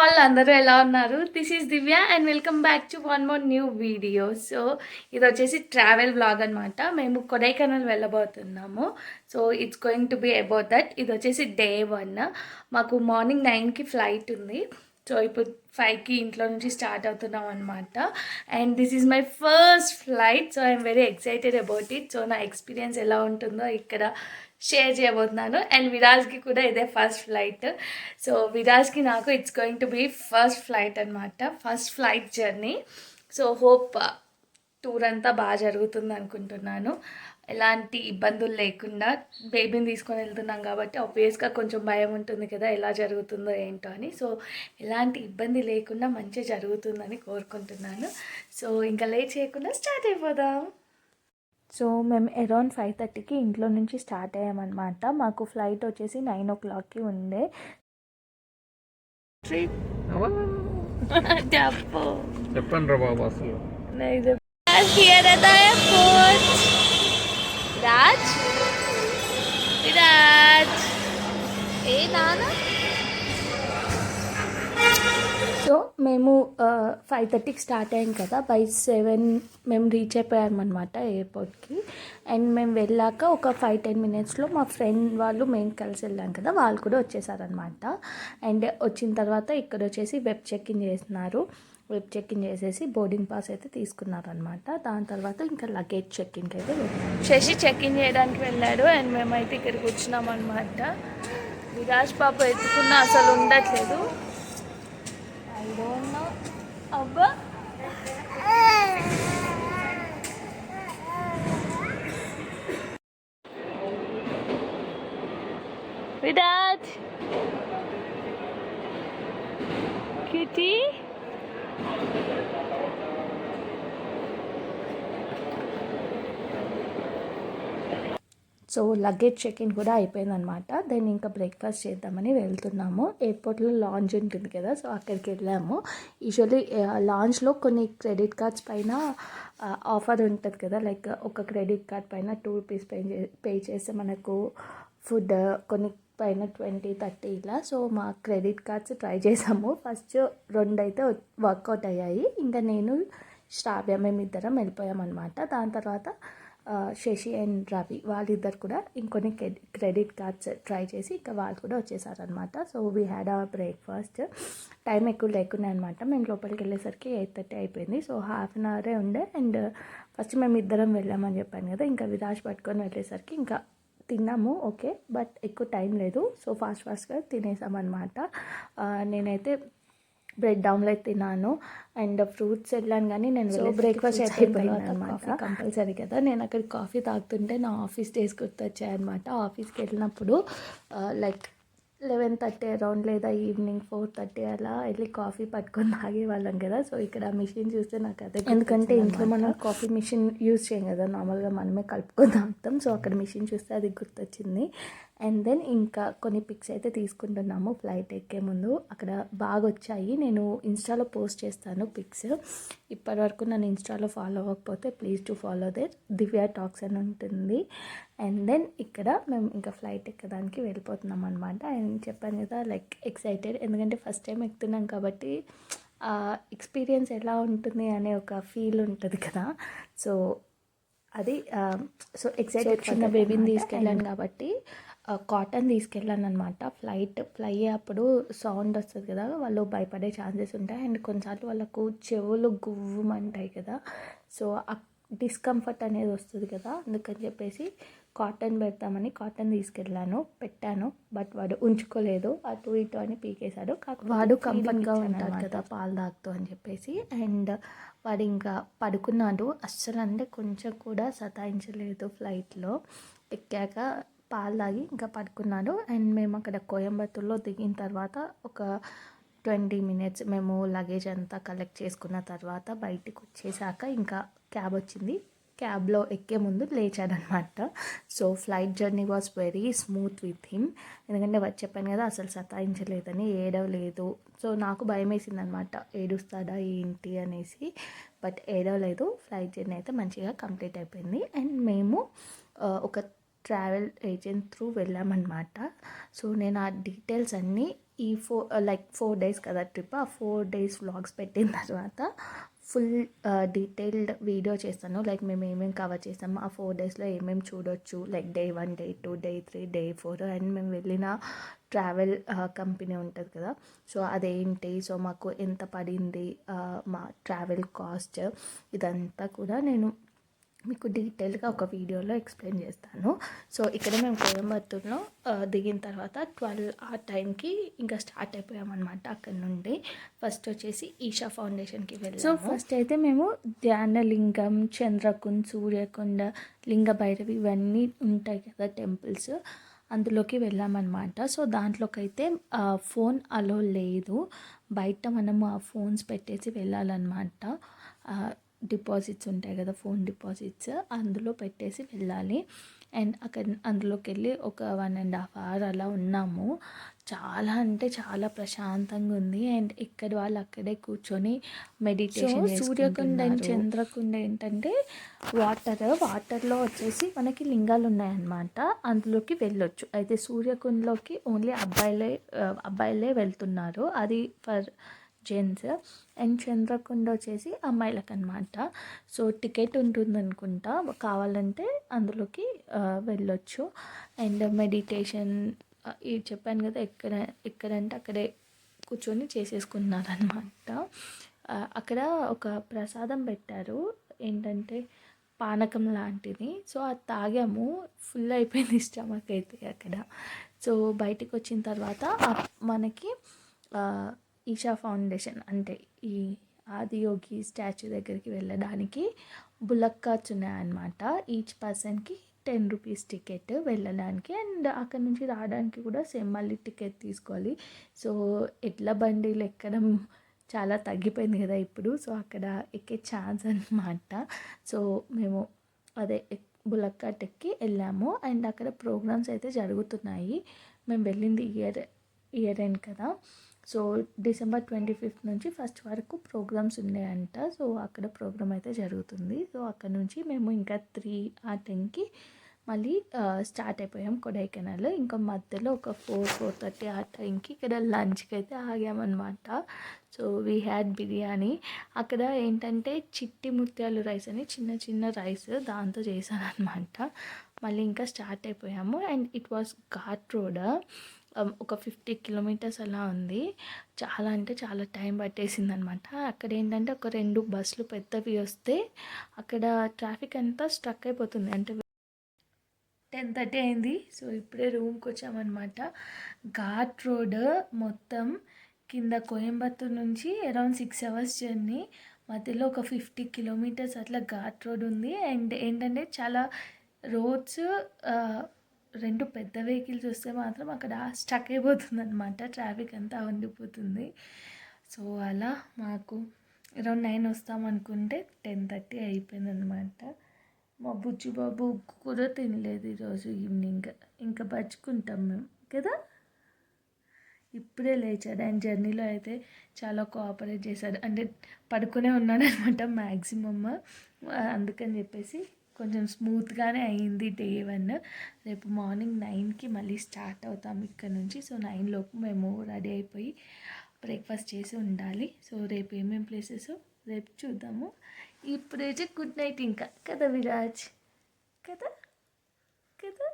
All అందరూ ఎలా ఉన్నారు? This is Divya and welcome back to one more new video. So ఇది వచ్చేసి ట్రావెల్ వ్లాగ్ అనమాట. మేము కొడైకెనాల్ వెళ్ళబోతున్నాము. So it's going to be about that. ఇది వచ్చేసి డే 1. మాకు మార్నింగ్ 9కి ఫ్లైట్ ఉంది. సో ఇప్పుడు 5కి ఇంట్లో నుంచి స్టార్ట్ అవుతున్నాం అనమాట. And this is my first flight. So I'm very excited about it. So నా ఎక్స్పీరియన్స్ ఎలా ఉంటుందో ఇక్కడ షేర్ చేయబోతున్నాను. అండ్ విరాజ్కి కూడా ఇదే ఫస్ట్ ఫ్లైట్. సో విరాజ్కి నాకు it's going to be first flight అనమాట, first flight journey. So hope tour అంతా బాగా జరుగుతుంది అనుకుంటున్నాను. ఎలాంటి ఇబ్బందులు లేకుండా బేబీని తీసుకొని వెళ్తున్నాం కాబట్టి ఆబ్వియస్గా కొంచెం భయం ఉంటుంది కదా, ఎలా జరుగుతుందో ఏంటో అని. సో ఎలాంటి ఇబ్బంది లేకుండా మంచిగా జరుగుతుందని కోరుకుంటున్నాను. సో ఇంకా లేట్ చేయకుండా స్టార్ట్ అయిపోదాం. సో మేము అరౌండ్ 5:30కి ఇంట్లో నుంచి స్టార్ట్ అయ్యామన్నమాట. మాకు ఫ్లైట్ వచ్చేసి 9 o'clockకి ఉండే. చెప్పండి రా బాబు అసలు సో మేము 5:30కి స్టార్ట్ అయ్యాం కదా, బై 7 మేము రీచ్ అయిపోయామన్నమాట ఎయిర్పోర్ట్కి. అండ్ మేము వెళ్ళాక ఒక 5-10 మినిట్స్లో మా ఫ్రెండ్ వాళ్ళు మేము కలిసి వెళ్ళాం కదా, వాళ్ళు కూడా వచ్చేసారనమాట. అండ్ వచ్చిన తర్వాత ఇక్కడ వచ్చేసి వెబ్ చెక్-ఇన్ చేస్తున్నారు. వెబ్ చెక్-ఇన్ చేసేసి బోర్డింగ్ పాస్ అయితే తీసుకున్నారనమాట. దాని తర్వాత ఇంకా లగేజ్ చెక్-ఇన్కి అయితే వెళ్ళాము. శశి చెక్-ఇన్ చేయడానికి వెళ్ళాడు అండ్ మేమైతే ఇక్కడికి వచ్చినాం అనమాట. విరాజ్ పాప ఎత్తుకున్న అసలు ఉండట్లేదు. అబ్బా Viraj cutie. So luggage check in కూడా అయిపోయిందనమాట. దెన్ ఇంకా బ్రేక్ఫాస్ట్ చేద్దామని వెళ్తున్నాము. ఎయిర్పోర్ట్లో లాంజ్ ఉంటుంది కదా, సో అక్కడికి వెళ్ళాము. యూజువల్లీ లాంజ్లో కొన్ని క్రెడిట్ కార్డ్స్ పైన ఆఫర్ ఉంటుంది కదా, లైక్ ఒక క్రెడిట్ కార్డ్ పైన ₹2 పే చేస్తే మనకు ఫుడ్, కొన్ని పైన 20-30 ఇలా. సో మా క్రెడిట్ కార్డ్స్ ట్రై చేసాము. ఫస్ట్ 2 అయితే వర్కౌట్ అయ్యాయి. ఇంకా నేను శ్రావ్య మేమిద్దరం వెళ్ళిపోయామన్నమాట. దాని తర్వాత శశి అండ్ రవి వాళ్ళిద్దరు కూడా ఇంకొన్ని క్రెడిట్ కార్డ్స్ ట్రై చేసి ఇంకా వాళ్ళు కూడా వచ్చేసారనమాట. So we had our breakfast. Time ఎక్కువ లేకుండా అనమాట. మేము లోపలికి వెళ్ళేసరికి 8:30 అయిపోయింది. సో ½ an hour ఉండే. అండ్ ఫస్ట్ మేము ఇద్దరం వెళ్ళామని చెప్పాను కదా, ఇంకా విరాజ్ పట్టుకొని వెళ్ళేసరికి ఇంకా తిన్నాము, ఓకే, బట్ ఎక్కువ టైం లేదు. సో ఫాస్ట్గా తినేసామన్నమాట. నేనైతే బ్రెడ్ ఆమ్లెట్ తిన్నాను అండ్ ఫ్రూట్స్ వెళ్ళాను. కానీ నేను బ్రేక్ఫాస్ట్ అయిపోయింది అనమాట. కంపల్సరీ కదా, నేను అక్కడ కాఫీ తాగుతుంటే నా ఆఫీస్ డేస్ గుర్తొచ్చాయన్నమాట. ఆఫీస్కి వెళ్ళినప్పుడు లైక్ 11:30 అరౌండ్ లేదా ఈవినింగ్ 4:30 అలా వెళ్ళి కాఫీ పట్టుకొని తాగేవాళ్ళం కదా. సో ఇక్కడ మిషన్ చూస్తే నాకు అదే, ఎందుకంటే ఇంట్లో మనం కాఫీ మిషన్ యూజ్ చేయం కదా, నార్మల్గా మనమే కలుపుకొని తాగుతాం. సో అక్కడ మిషన్ చూస్తే అది గుర్తొచ్చింది. అండ్ దెన్ ఇంకా కొన్ని పిక్స్ అయితే తీసుకుంటున్నాము ఫ్లైట్ ఎక్కే ముందు. అక్కడ బాగా వచ్చాయి, నేను ఇన్స్టాలో పోస్ట్ చేస్తాను పిక్స్. ఇప్పటివరకు నన్ను ఇన్స్టాలో ఫాలో అవ్వకపోతే please to follow there, Divya talks అని ఉంటుంది. అండ్ దెన్ ఇక్కడ మేము ఇంకా ఫ్లైట్ ఎక్కడానికి వెళ్ళిపోతున్నాం అనమాట. అండ్ చెప్పాను కదా, లైక్ ఎక్సైటెడ్, ఎందుకంటే ఫస్ట్ టైం ఎక్కుతున్నాం కాబట్టి ఎక్స్పీరియన్స్ ఎలా ఉంటుంది అనే ఒక ఫీల్ ఉంటుంది కదా. సో అది సో ఎక్సైటెడ్. చిన్న బేబీని తీసుకెళ్ళాను కాబట్టి కాటన్ తీసుకెళ్ళాను అనమాట. ఫ్లై అప్పుడు సౌండ్ వస్తుంది కదా, వాళ్ళు భయపడే ఛాన్సెస్ ఉంటాయి. అండ్ కొన్నిసార్లు వాళ్ళకు చెవులు గువ్వమంటాయి కదా, సో డిస్కంఫర్ట్ అనేది వస్తుంది కదా, అందుకని చెప్పేసి కాటన్ పెడతామని కాటన్ తీసుకెళ్ళాను, పెట్టాను. బట్ వాడు ఉంచుకోలేదు, అటు ఇటు అని పీకేశాడు. కాకపోతే వాడు కంఫర్ట్గా ఉంటాడు కదా పాలు తాగుతూ అని చెప్పేసి. అండ్ వాడు ఇంకా పడుకున్నాడు. అస్సలు అంటే కొంచెం కూడా సతాయించలేదు. ఫ్లైట్లో ఎక్కాక పాలు తాగి ఇంకా పడుకున్నాడు. అండ్ మేము అక్కడ కోయంబత్తూర్లో దిగిన తర్వాత ఒక 20 minutes మేము లగేజ్ అంతా కలెక్ట్ చేసుకున్న తర్వాత బయటికి వచ్చేసాక ఇంకా క్యాబ్ వచ్చింది. క్యాబ్లో ఎక్కే ముందు లేచాడనమాట. So flight journey was very smooth with him. ఎందుకంటే చెప్పాను కదా అసలు సతాయించలేదని, ఏడవలేదు. సో నాకు భయం వేసిందనమాట, ఏడుస్తాడా ఏంటి అనేసి. బట్ ఏడవలేదు. ఫ్లైట్ జర్నీ అయితే మంచిగా కంప్లీట్ అయిపోయింది. అండ్ మేము ఒక ట్రావెల్ ఏజెంట్ త్రూ వెళ్ళామన్నమాట. సో నేను ఆ డీటెయిల్స్ అన్నీ ఈ 4 డేస్ కదా ట్రిప్, ఆ 4 డేస్ వ్లాగ్స్ పెట్టిన తర్వాత ఫుల్ డీటెయిల్డ్ వీడియో చేస్తాను. లైక్ మేము ఏమేమి కవర్ చేస్తాము, ఆ 4 డేస్లో ఏమేమి చూడొచ్చు, like day 1, day 2, day 3, day 4, and మేము వెళ్ళిన ట్రావెల్ కంపెనీ ఉంటుంది కదా, సో అదేంటి, సో మాకు ఎంత పడింది, మా ట్రావెల్ కాస్ట్, ఇదంతా కూడా నేను మీకు డీటెయిల్గా ఒక వీడియోలో ఎక్స్ప్లెయిన్ చేస్తాను. సో ఇక్కడ మేము కోయంబత్తూరులో దిగిన తర్వాత 12 ఆ టైంకి ఇంకా స్టార్ట్ అయిపోయామన్నమాట. అక్కడ నుండి ఫస్ట్ వచ్చేసి ఈషా ఫౌండేషన్కి వెళ్ళాము. సో ఫస్ట్ అయితే మేము ధ్యానలింగం, చంద్రకుండ్, సూర్యకొండ, లింగ భైరవి ఇవన్నీ ఉంటాయి కదా టెంపుల్స్, అందులోకి వెళ్ళామన్నమాట. సో దాంట్లోకి అయితే ఫోన్ అలో లేదు, బయట మనము ఆ ఫోన్స్ పెట్టేసి వెళ్ళాలన్నమాట. డిపాజిట్స్ ఉంటాయి కదా, ఫోన్ డిపాజిట్స్, అందులో పెట్టేసి వెళ్ళాలి. అండ్ అందులోకి వెళ్ళి ఒక 1.5 hour అలా ఉన్నాము. చాలా అంటే చాలా ప్రశాంతంగా ఉంది. అండ్ ఇక్కడ వాళ్ళు అక్కడే కూర్చొని మెడిటేషన్, సూర్యకుండ అండ్ చంద్రకుండ ఏంటంటే వాటర్లో వచ్చేసి మనకి లింగాలు ఉన్నాయన్నమాట, అందులోకి వెళ్ళొచ్చు. అయితే సూర్యకుండలోకి ఓన్లీ అబ్బాయిలే వెళ్తున్నారు, అది ఫర్ జెంట్స్. అండ్ చంద్రకుండ వచ్చేసి అమ్మాయిలకు అనమాట. సో టికెట్ ఉంటుంది అనుకుంటా, కావాలంటే అందులోకి వెళ్ళొచ్చు. అండ్ మెడిటేషన్ ఇది చెప్పాను కదా, ఎక్కడంటే అక్కడే కూర్చొని చేసేసుకున్నారనమాట. అక్కడ ఒక ప్రసాదం పెట్టారు, ఏంటంటే పానకం లాంటిది. సో అది తాగాము, ఫుల్ అయిపోయింది స్టమక్ అయితే అక్కడ. సో బయటికి వచ్చిన తర్వాత మనకి ఈషా ఫౌండేషన్ అంటే ఈ ఆదియోగి స్టాచ్యూ దగ్గరికి వెళ్ళడానికి బుల్లక్ కార్ట్స్ ఉన్నాయన్నమాట. ఈచ్ పర్సన్కి 10 రూపీస్ టికెట్ వెళ్ళడానికి, అండ్ అక్కడ నుంచి రావడానికి కూడా సేమ్ మళ్ళీ టికెట్ తీసుకోవాలి. సో ఎడ్ల బండిలు ఎక్కడం చాలా తగ్గిపోయింది కదా ఇప్పుడు, సో అక్కడ ఎక్కే ఛాన్స్ అనమాట. సో మేము అదే బుల్లక్ కార్ట్ ఎక్కి వెళ్ళాము. అండ్ అక్కడ ప్రోగ్రామ్స్ అయితే జరుగుతున్నాయి. మేము వెళ్ళింది ఇయర్ ఎండ్ కదా, సో December 25th నుంచి 1st వరకు ప్రోగ్రామ్స్ ఉన్నాయంట. సో అక్కడ ప్రోగ్రామ్ అయితే జరుగుతుంది. సో అక్కడ నుంచి మేము ఇంకా 3 ఆ 10కి మళ్ళీ స్టార్ట్ అయిపోయాం కొడైకెనాల్. ఇంకా మధ్యలో ఒక 4-4:30 ఆ టైంకి ఇక్కడ లంచ్కి అయితే ఆగామన్నమాట. So we had biryani. అక్కడ ఏంటంటే చిట్టి ముత్యాలు రైస్ అని చిన్న చిన్న రైస్ దాంతో చేశానమాట. మళ్ళీ ఇంకా స్టార్ట్ అయిపోయాము. And it was ghat road, ఒక 50 kilometers అలా ఉంది. చాలా అంటే చాలా టైం పట్టేసింది అనమాట. అక్కడ ఏంటంటే ఒక 2 బస్సులు పెద్దవి వస్తే అక్కడ ట్రాఫిక్ అంతా స్ట్రక్ అయిపోతుంది. అంటే 10:30 అయింది. సో ఇప్పుడే రూమ్కి వచ్చామన్నమాట. ఘాట్ రోడ్ మొత్తం కింద కోయంబత్తూర్ నుంచి అరౌండ్ 6 hours జర్నీ, మధ్యలో ఒక 50 kilometers అట్లా ఘాట్ రోడ్ ఉంది. అండ్ ఏంటంటే చాలా రోడ్స్ 2 పెద్ద వెహికల్స్ వస్తే మాత్రం అక్కడ స్టక్ అయిపోతుంది అనమాట, ట్రాఫిక్ అంతా ఉండిపోతుంది. సో అలా మాకు అరౌండ్ 9 వస్తామనుకుంటే 10:30 అయిపోయిందనమాట. మా బుజ్జి బాబు కూడా తినలేదు ఈరోజు ఈవినింగ్, ఇంకా బచ్చుకుంటాం మేము కదా. ఇప్పుడే లేచాడు. అండ్ జర్నీలో అయితే చాలా కోఆపరేట్ చేశాడు, అంటే పడుకునే ఉన్నాడు అనమాట మ్యాక్సిమమ్. అందుకని చెప్పేసి కొంచెం స్మూత్గానే అయ్యింది డే 1. రేపు మార్నింగ్ 9కి మళ్ళీ స్టార్ట్ అవుతాం ఇక్కడ నుంచి. సో 9 లోపు మేము రెడీ అయిపోయి బ్రేక్ఫాస్ట్ చేసి ఉండాలి. సో రేపు ఏమేమి ప్లేసెస్ రేపు చూద్దాము. ఇప్పుడైతే గుడ్ నైట్ ఇంకా కదా విరాజ్, కదా కదా.